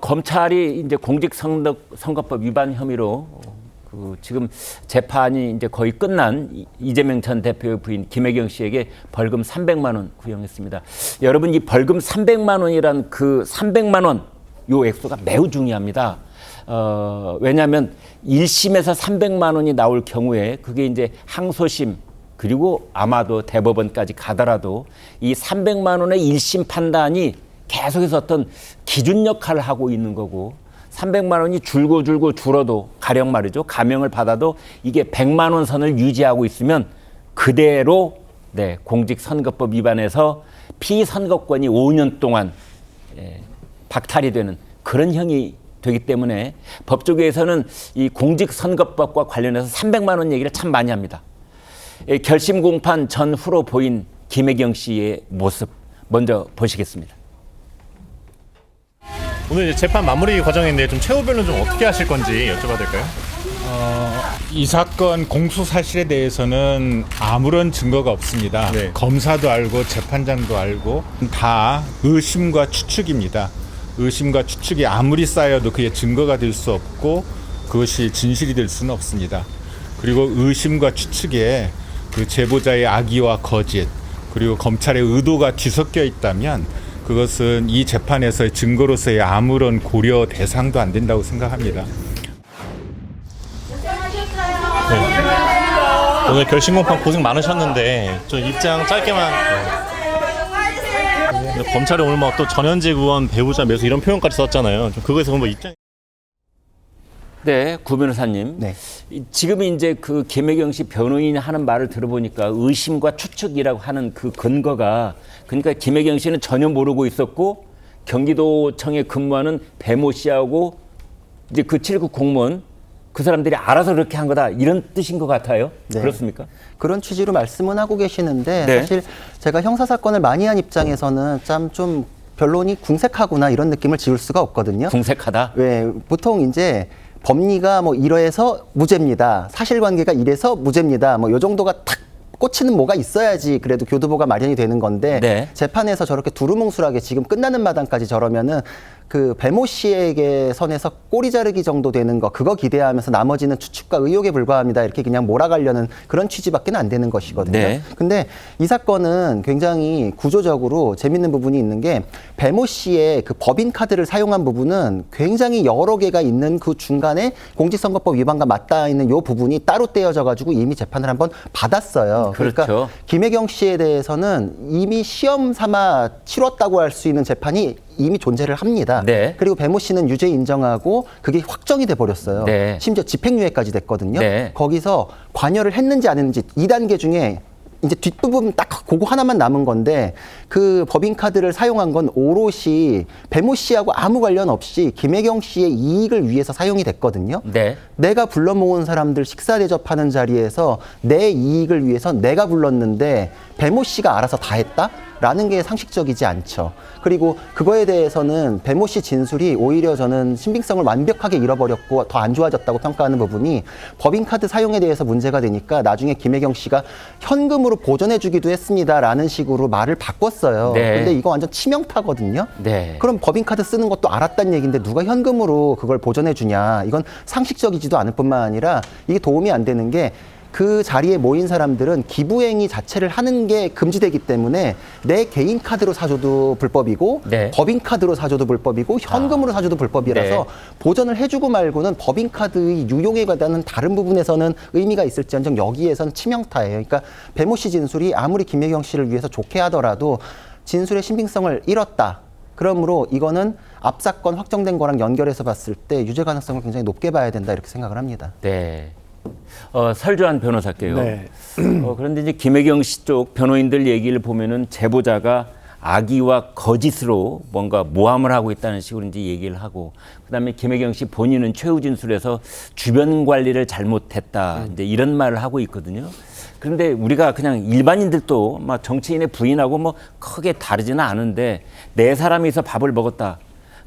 검찰이 이제 공직선거법 위반 혐의로 지금 재판이 이제 거의 끝난 이재명 전 대표의 부인 김혜경 씨에게 벌금 300만 원 구형했습니다. 여러분, 이 벌금 300만 원이란 그 300만 원 요 액수가 매우 중요합니다. 왜냐하면 1심에서 300만 원이 나올 경우에 그게 이제 항소심 그리고 아마도 대법원까지 가더라도 이 300만 원의 1심 판단이 계속해서 어떤 기준 역할을 하고 있는 거고 300만 원이 줄고 줄어도 가령 말이죠. 감형을 받아도 이게 100만 원 선을 유지하고 있으면 그대로 공직선거법 위반해서 피선거권이 5년 동안 박탈이 되는 그런 형이 되기 때문에 법조계에서는 이 공직선거법과 관련해서 300만 원 얘기를 참 많이 합니다. 결심 공판 전후로 보인 김혜경 씨의 모습 먼저 보시겠습니다. 오늘 이제 재판 마무리 과정인데 좀 최후 변론 좀 어떻게 하실 건지 여쭤봐도 될까요? 이 사건 공소 사실에 대해서는 아무런 증거가 없습니다. 네. 검사도 알고 재판장도 알고 다 의심과 추측입니다. 의심과 추측이 아무리 쌓여도 그게 증거가 될 수 없고 그것이 진실이 될 수는 없습니다. 그리고 의심과 추측에 그 제보자의 악의와 거짓 그리고 검찰의 의도가 뒤섞여 있다면 그것은 이 재판에서의 증거로서의 아무런 고려 대상도 안 된다고 생각합니다. 네. 오늘 결심 공판 고생 많으셨는데 좀 입장 짧게만. 검찰이 오늘 뭐 또 전현직 의원 배우자 매수 이런 표현까지 썼잖아요. 좀 그거에서 한번 입장. 네, 구 변호사님. 네. 지금 이제 그 김혜경 씨 변호인이 하는 말을 들어보니까 의심과 추측이라고 하는 그 근거가 그러니까 김혜경 씨는 전혀 모르고 있었고 경기도청에 근무하는 배모 씨하고 이제 그 7급 공무원 그 사람들이 알아서 그렇게 한 거다 이런 뜻인 것 같아요. 네. 그렇습니까? 그런 취지로 말씀은 하고 계시는데 네. 사실 제가 형사 사건을 많이 한 입장에서는 좀 변론이 궁색하구나 이런 느낌을 지울 수가 없거든요. 궁색하다. 왜 보통 이제 법리가 뭐 이래서 무죄입니다. 사실관계가 이래서 무죄입니다. 뭐 요 정도가 탁 꽂히는 뭐가 있어야지 그래도 교두보가 마련이 되는 건데 네. 재판에서 저렇게 두루뭉술하게 지금 끝나는 마당까지 저러면은 그 배모 씨에게 선에서 꼬리 자르기 정도 되는 거 그거 기대하면서 나머지는 추측과 의혹에 불과합니다. 이렇게 그냥 몰아가려는 그런 취지밖에 안 되는 것이거든요. 네. 근데 이 사건은 굉장히 구조적으로 재밌는 부분이 있는 게 배모 씨의 그 법인 카드를 사용한 부분은 굉장히 여러 개가 있는 그 중간에 공직선거법 위반과 맞닿아 있는 요 부분이 따로 떼어져 가지고 이미 재판을 한번 받았어요. 그렇죠. 그러니까 김혜경 씨에 대해서는 이미 시험 삼아 치렀다고 할 수 있는 재판이 이미 존재를 합니다. 네. 그리고 배모 씨는 유죄 인정하고 그게 확정이 돼 버렸어요. 네. 심지어 집행유예까지 됐거든요. 네. 거기서 관여를 했는지 안 했는지 2단계 중에 이제 뒷부분 딱 그거 하나만 남은 건데 그 법인카드를 사용한 건 오롯이 배모 씨하고 아무 관련 없이 김혜경 씨의 이익을 위해서 사용이 됐거든요. 네. 내가 불러 모은 사람들 식사 대접하는 자리에서 내 이익을 위해서 내가 불렀는데 배모 씨가 알아서 다 했다? 라는 게 상식적이지 않죠. 그리고 그거에 대해서는 배모 씨 진술이 오히려 저는 신빙성을 완벽하게 잃어버렸고 더 안 좋아졌다고 평가하는 부분이 법인카드 사용에 대해서 문제가 되니까 나중에 김혜경 씨가 현금으로 보전해주기도 했습니다라는 식으로 말을 바꿨어요. 네. 근데 이거 완전 치명타거든요. 네. 그럼 법인카드 쓰는 것도 알았다는 얘기인데 누가 현금으로 그걸 보전해주냐. 이건 상식적이지도 않을 뿐만 아니라 이게 도움이 안 되는 게 그 자리에 모인 사람들은 기부행위 자체를 하는 게 금지되기 때문에 내 개인 카드로 사줘도 불법이고 네. 법인카드로 사줘도 불법이고 현금으로 사줘도 불법이라서 네. 보전을 해주고 말고는 법인카드의 유용에 관한 다른 부분에서는 의미가 있을지언정 여기에선 치명타예요. 그러니까 배모 씨 진술이 아무리 김혜경 씨를 위해서 좋게 하더라도 진술의 신빙성을 잃었다. 그러므로 이거는 앞 사건 확정된 거랑 연결해서 봤을 때 유죄 가능성을 굉장히 높게 봐야 된다 이렇게 생각을 합니다. 네. 설주한 변호사께요. 네. 그런데 이제 김혜경 씨 쪽 변호인들 얘기를 보면은 제보자가 악의와 거짓으로 뭔가 모함을 하고 있다는 식으로 이제 얘기를 하고, 그다음에 김혜경 씨 본인은 최후 진술에서 주변 관리를 잘못했다 이제 이런 말을 하고 있거든요. 그런데 우리가 그냥 일반인들도 막 정치인의 부인하고 뭐 크게 다르지는 않은데 네 사람이서 밥을 먹었다.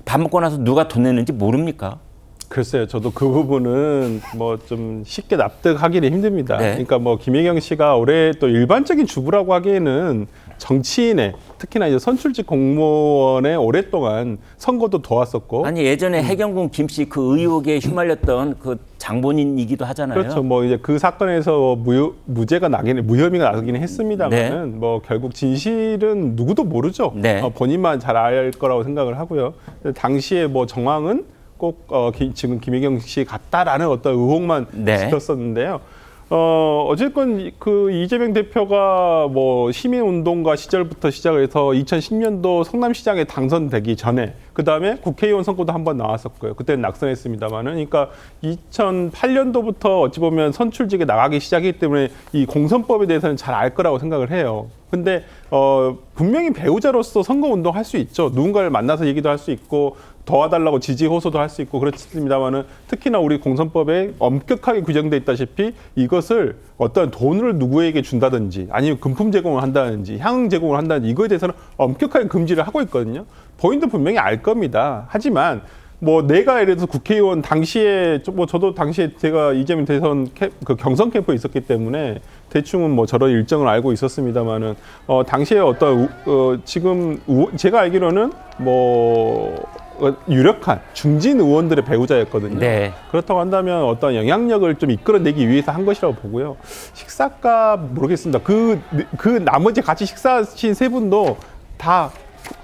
밥 먹고 나서 누가 돈 냈는지 모릅니까? 글쎄요, 저도 그 부분은 뭐 좀 쉽게 납득하기는 힘듭니다. 네. 그러니까 뭐 김혜경 씨가 올해 또 일반적인 주부라고 하기에는 정치인의 특히나 이제 선출직 공무원의 오랫동안 선거도 도왔었고 아니 예전에 해경군 김씨 그 의혹에 휘말렸던 그 장본인이기도 하잖아요. 그렇죠. 뭐 이제 그 사건에서 무죄가 나긴 무혐의가 나긴 했습니다만은 네. 뭐 결국 진실은 누구도 모르죠. 네. 본인만 잘 알 거라고 생각을 하고요. 당시에 뭐 정황은 꼭 지금 김혜경 씨 같다라는 어떤 의혹만 네. 지켰었는데요. 어쨌건 그 이재명 대표가 뭐 시민운동가 시절부터 시작을 해서 2010년도 성남시장에 당선되기 전에 그 다음에 국회의원 선거도 한번 나왔었고요. 그때는 낙선했습니다만은 그러니까 2008년도부터 어찌 보면 선출직에 나가기 시작했기 때문에 이 공선법에 대해서는 잘 알 거라고 생각을 해요. 근데 분명히 배우자로서 선거운동 할 수 있죠. 누군가를 만나서 얘기도 할 수 있고 도와달라고 지지 호소도 할 수 있고 그렇습니다만은 특히나 우리 공선법에 엄격하게 규정돼 있다시피 이것을 어떤 돈을 누구에게 준다든지 아니면 금품 제공을 한다든지 향응 제공을 한다든지 이거에 대해서는 엄격하게 금지를 하고 있거든요. 본인도 분명히 알 겁니다. 하지만 뭐 내가 예를 들어서 국회의원 당시에 뭐 저도 당시에 제가 이재명 대선 그 경선 캠프에 있었기 때문에 대충은 뭐 저런 일정을 알고 있었습니다만은 당시에 어떤 지금 제가 알기로는 뭐 유력한 중진 의원들의 배우자였거든요. 네. 그렇다고 한다면 어떤 영향력을 좀 이끌어내기 위해서 한 것이라고 보고요. 식사가 모르겠습니다. 그 나머지 같이 식사하신 세 분도 다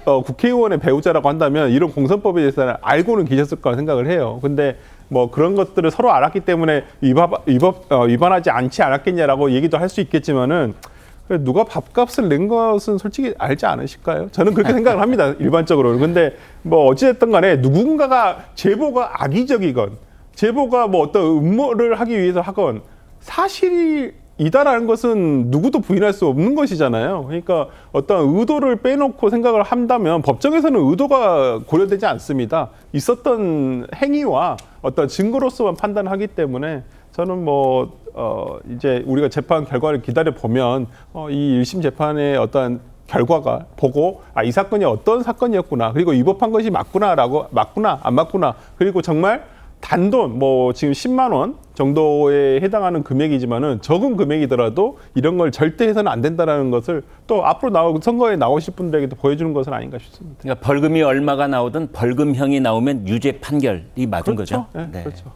국회의원의 배우자라고 한다면 이런 공선법에 대해서는 알고는 계셨을 거라 생각을 해요. 근데 뭐 그런 것들을 서로 알았기 때문에 위반하지 않지 않았겠냐라고 얘기도 할 수 있겠지만은 누가 밥값을 낸 것은 솔직히 알지 않으실까요? 저는 그렇게 생각을 합니다. 일반적으로. 근데 뭐 어찌됐든 간에 누군가가 제보가 악의적이건 제보가 뭐 어떤 음모를 하기 위해서 하건 사실이다라는 것은 누구도 부인할 수 없는 것이잖아요. 그러니까 어떤 의도를 빼놓고 생각을 한다면 법정에서는 의도가 고려되지 않습니다. 있었던 행위와 어떤 증거로서만 판단하기 때문에 저는 뭐 이제 우리가 재판 결과를 기다려 보면 이 1심 재판의 어떤 결과가 보고 이 사건이 어떤 사건이었구나 그리고 위법한 것이 맞구나 안 맞구나 그리고 정말 단돈 뭐 지금 10만 원 정도에 해당하는 금액이지만은 적은 금액이더라도 이런 걸 절대 해서는 안 된다라는 것을 또 앞으로 선거에 나오실 분들에게도 보여주는 것은 아닌가 싶습니다. 그러니까 벌금이 얼마가 나오든 벌금형이 나오면 유죄 판결이 맞은 그렇죠. 거죠. 네, 그렇죠.